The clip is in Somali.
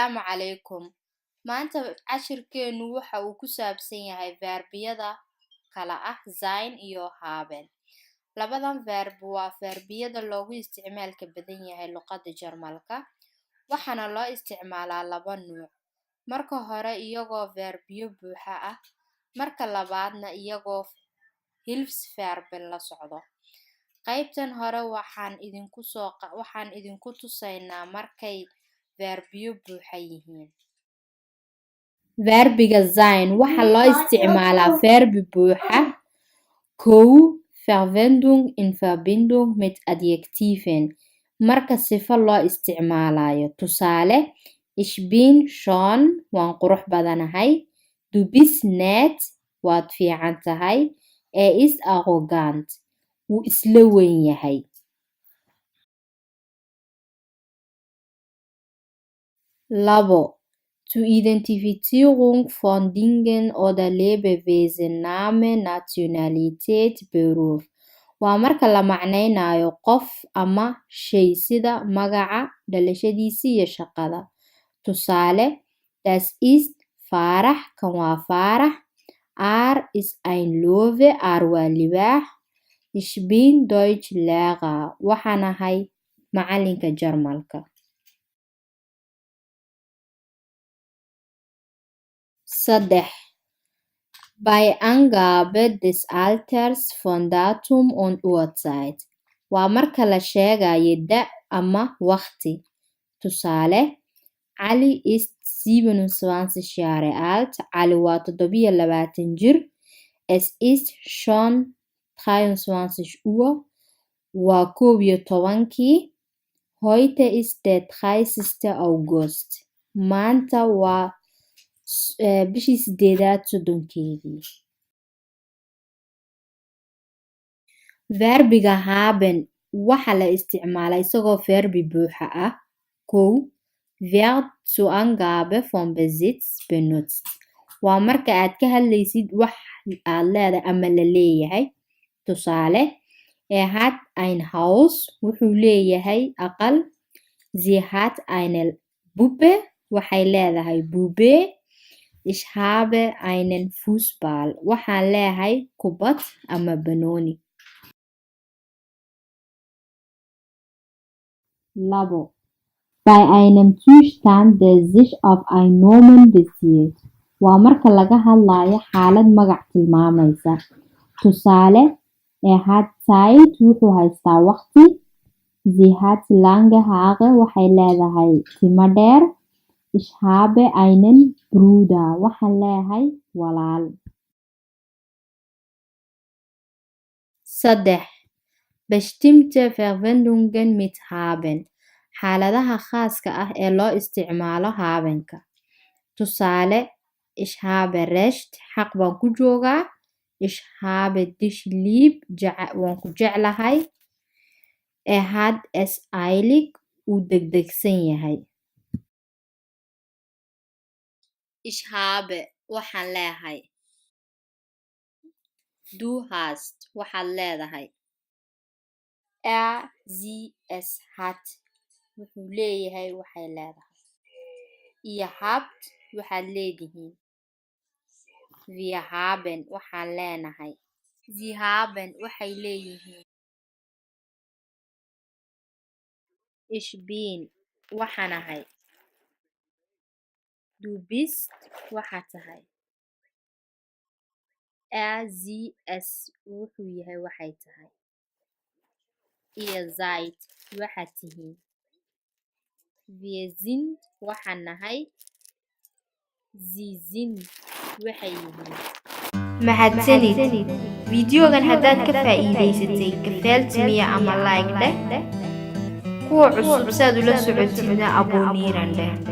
Asalaamu calaykum. Maanta cashirkeenu waxa uu ku saabsan yahay verbiyada kala ah sein iyo haben. Labadan verb waa verbiyada loogu isticmaalka badan yahay luqadda Jarmalka, waxaana loo isticmaalaa laba nuuc. Marka hore iyagoo verbiyo buuxa ah, marka labaadna iyagoo hilfsverben la socdo. Qaybtan hore waxaan idinku tusaynaa markay verbiyo buuxa yihiin. Verbiga sein waxa loo isticmaalaa verbi buuxa. Verwendung in Verbindung mit Adjektiven. Marka sifo loo isticmaalayo. Tusaale, ich bin schön, waan qurux badanahay. Du bist nett, waad fiican tahay. Ist arrogant, wuu isla weyn yahay. Labo, zur Identifizierung von Dingen oder Lebewesen, Name, Nationalität, Beruf. Waa marka la macnaynayo qof ama shay sida magaca, dhalashadiisa iyo shaqada. Tusaale, das ist Farah, kan waa Farah. Ist ein Löwe, waa libaax. Ich bin Deutschlehrer, waxaan ahay macalinka Jarmalka. 3. Bei Angabe des Alters von Datum und Uhrzeit. Waa marka la sheegayo da ama waqti. Tusaale, Ali ist 27 Jahre alt. Ali waa 27 jir. Es ist schon 23 Uhr. Waa 12. Heute ist der 30. August. Maanta waa bishii 8aad 30keedii. Verbiga haben waxa la isticmaalaa isagoo verbi buuxa ah. Wird zur Angabe von Besitz benutzt. Waa marka aad ka hadlaysid wax aad leedahay ama la leeyahay. Tusaale, hat ein Haus, wuxuu leeyahay aqal. Sie hat eine Puppe, waxay leedahay bube. Ich habe einen Fußball, waxaan leeyahay kubad ama banooni. 2. Bei einem Zustand, der sich auf ein Nomen bezieht. Waa marka laga hadlayo xaalad magac tilmaamaysa. Tusaale, hat Zeit, wuxuu haystaa waqti. Sie hat lange Haare, waxay leedahay timo dheer. Ich habe einen Bruder, waxaan leeyahay walaal. 3. Bestimmte Verwendungen mit haben. Xaaladaha khaaska ah ee loo isticmaalo habenka. Tusaale, ich habe recht, xaq baan ku joogaa. Ich habe dich lieb, waan ku jeclahay. Hat es eilig, uu degdegsan yahay. Ich habe, waxaan leeyahay. Du hast, waxaad leedahay. Sie, es hat, wuxuu leeyahay, waxay leedahay. Ihr habt, waxaad leedihiin. Wir haben, waxaan leenahay. Sie haben, waxay leeyihiin. Ich bin, waxaan ahay. Du bist, waxaad tahay. Sie, es, wuxuu yahay, waxay tahay. Ihr seid, waxaad tihiin. Wir sind, waxaan nahay. Sie sind, waxay yihiin. Mahadsanid. Videogan haddaad ka faa'iidaysatay gefällt mir ama like dheh. Kuwa cusub saad ula socotidna abonniran dheh.